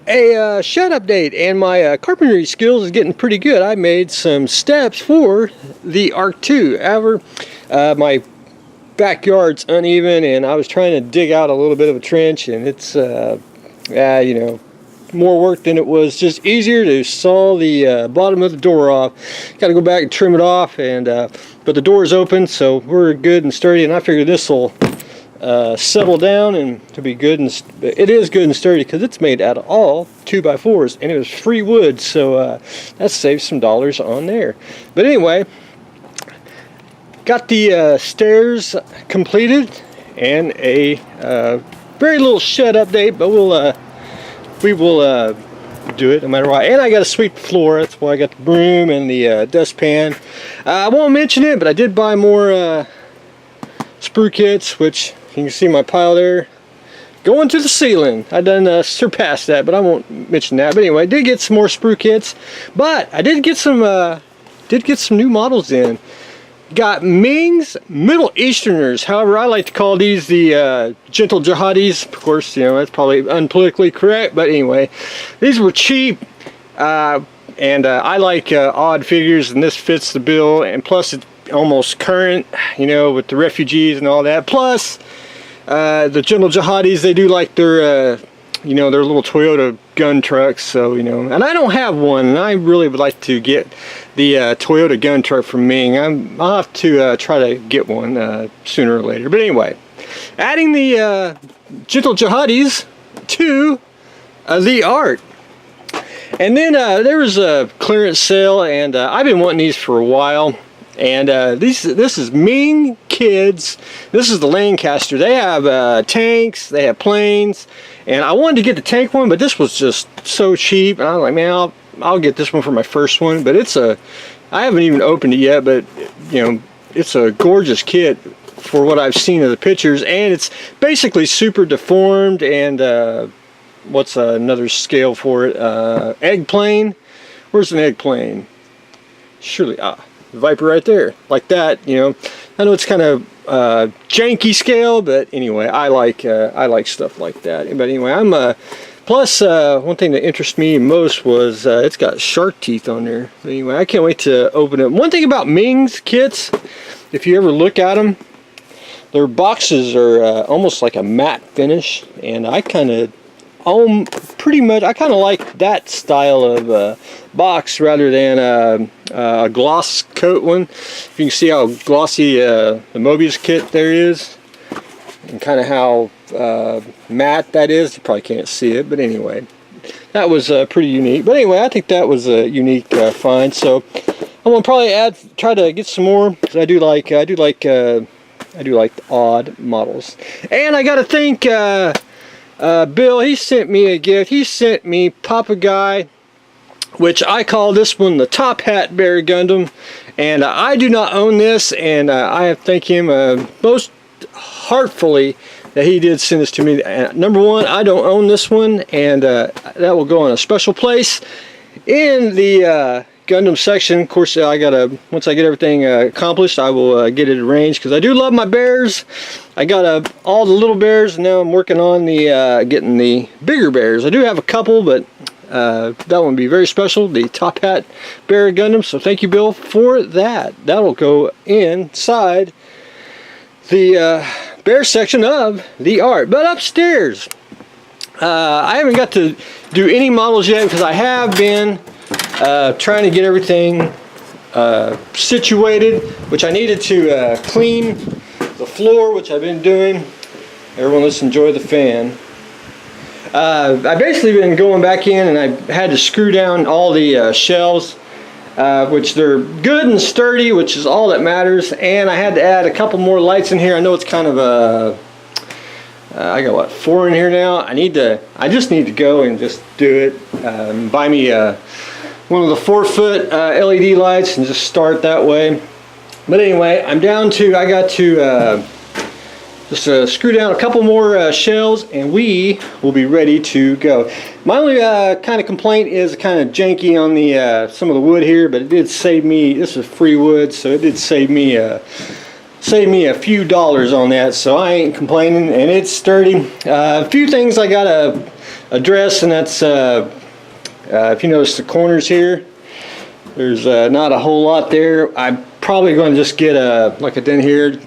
A shed update, and my carpentry skills is getting pretty good. I made some steps for the Arc 2. However, my backyard's uneven, and I was trying to dig out a little bit of a trench, and it's you know, more work than it was just easier to saw the bottom of the door off. Got to go back and trim it off, and but the door is open, so we're good and sturdy, and I figured this will settle down and to be good, and it is good and sturdy because it's made out of all 2x4s, and it was free wood, so that saves some dollars on there. But anyway, got the stairs completed, and a very little shed update, but we will do it no matter what. And I got to sweep the floor. That's why I got the broom and the dustpan. I won't mention it, but I did buy more sprue kits, which you can see my pile there going to the ceiling. I done surpassed that, but I won't mention that. But anyway, I did get some more sprue kits, but I did get some new models in. Got Ming's Middle Easterners. However, I like to call these the gentle jihadis. Of course, you know, that's probably unpolitically correct, but anyway, these were cheap, and I like odd figures, and this fits the bill, and plus it's almost current, you know, with the refugees and all that. Plus, the gentle jihadis, they do like their you know, their little Toyota gun trucks, so, you know, and I don't have one, and I really would like to get the Toyota gun truck from Ming. I'll have to try to get one sooner or later. But anyway, adding the gentle jihadis to the art. And then there was a clearance sale, and I've been wanting these for a while. And this is Ming Kids. This is the Lancaster. They have tanks, they have planes, and I wanted to get the tank one, but this was just so cheap, and I was like, man, I'll get this one for my first one. But it's I haven't even opened it yet, but you know, it's a gorgeous kit for what I've seen of the pictures, and it's basically super deformed. And what's another scale for it? Egg plane. Where's an egg plane? Surely, the Viper right there, like that. You know, I know it's kind of janky scale, but anyway, I like stuff like that. But anyway, I'm plus one thing that interests me most was it's got shark teeth on there. But anyway, I can't wait to open it. One thing about Ming's kits, if you ever look at them, their boxes are almost like a matte finish, and I kind of pretty much I kind of like that style of box rather than a gloss coat one. You can see how glossy the Mobius kit there is, and kind of how matte that is. You probably can't see it, but anyway, that was pretty unique. But anyway, I think that was a unique find. So I'm gonna probably try to get some more, because I do like odd models. And I gotta thank Bill. He sent me a gift. He sent me Papa Guy, which I call this one the Top Hat Bear Gundam, and I do not own this, and I thank him most heartfully that he did send this to me. Number one, I don't own this one, and that will go in a special place in the Gundam section. Of course, once I get everything accomplished, I will get it arranged, because I do love my bears. I got all the little bears, and now I'm working on the getting the bigger bears. I do have a couple, but that one will be very special, the Top Hat Bear Gundam. So thank you, Bill, for that. That'll go inside the bear section of the art. But upstairs, I haven't got to do any models yet, because I have been trying to get everything situated, which I needed to clean the floor, which I've been doing. Everyone, let's enjoy the fan. I've basically been going back in, and I had to screw down all the shelves, which they're good and sturdy, which is all that matters. And I had to add a couple more lights in here. I know it's kind of I got what, 4 in here now. I just need to go and just do it. Buy me one of the 4-foot LED lights and just start that way. But anyway, I'm down to, I got to just screw down a couple more shelves, and we will be ready to go. My only kind of complaint is kind of janky on the some of the wood here, but it did save me, this is free wood, so it did save me a few dollars on that, so I ain't complaining, and it's sturdy. A few things I gotta address, and that's if you notice the corners here, there's not a whole lot there. I'm probably going to just get like I did here,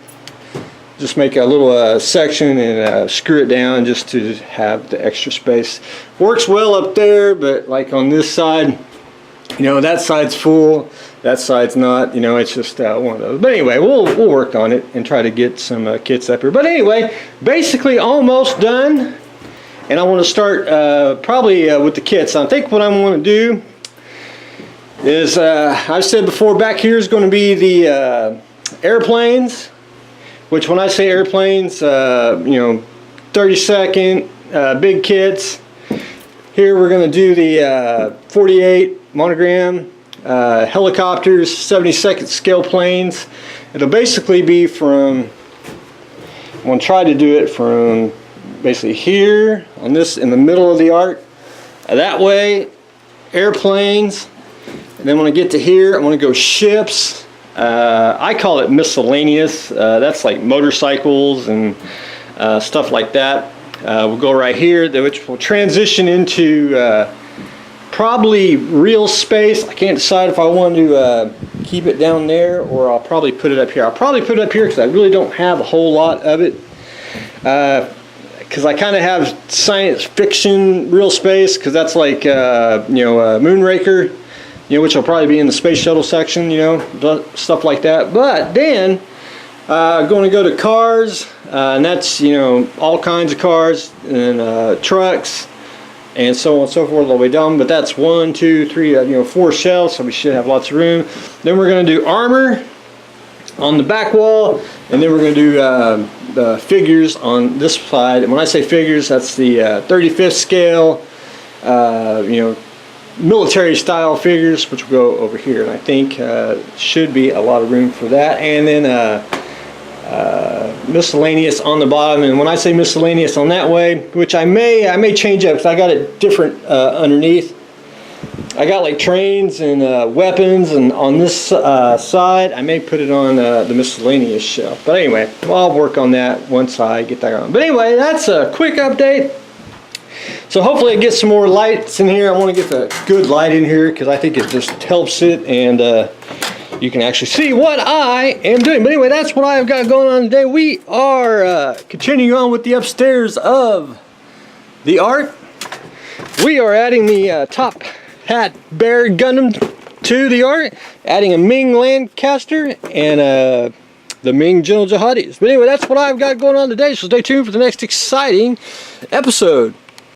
just make a little section and screw it down just to have the extra space. Works well up there, but like on this side, you know, that side's full, that side's not, you know, it's just one of those. But anyway, we'll work on it and try to get some kits up here. But anyway, basically almost done, and I want to start probably with the kits. I think what I want to do is, I've said before, back here is going to be the airplanes, which when I say airplanes, you know, 30-second big kits. Here we're going to do the 48 monogram helicopters, 70-second scale planes. It'll basically be from, I'm going to try to do it from basically here on this in the middle of the arc. That way, airplanes. And then when I get to here, I want to go ships. I call it miscellaneous. That's like motorcycles and stuff like that. We'll go right here, which will transition into probably real space. I can't decide if I want to keep it down there or I'll probably put it up here. I'll probably put it up here because I really don't have a whole lot of it. Because I kind of have science fiction real space, because that's like, you know, Moonraker, you know, which will probably be in the space shuttle section, you know, stuff like that. But then going to go to cars, and that's, you know, all kinds of cars and trucks and so on and so forth all the way down. But that's 1, 2, 3, you know, 4 shelves, so we should have lots of room. Then we're going to do armor on the back wall, and then we're going to do the figures on this side. And when I say figures, that's the 35th scale, you know, military style figures, which will go over here, and I think should be a lot of room for that. And then miscellaneous on the bottom. And when I say miscellaneous on that way, which I may change up because I got it different underneath. I got like trains and weapons, and on this side I may put it on the miscellaneous shelf. But anyway, I'll work on that once I get that on. But anyway, that's a quick update. So hopefully it gets some more lights in here. I want to get the good light in here because I think it just helps it, and you can actually see what I am doing. But anyway, that's what I've got going on today. We are continuing on with the upstairs of the art. We are adding the top hat bear Gundam to the art, adding a Ming Lancaster and the Ming General Jihadis. But anyway, that's what I've got going on today, so stay tuned for the next exciting episode.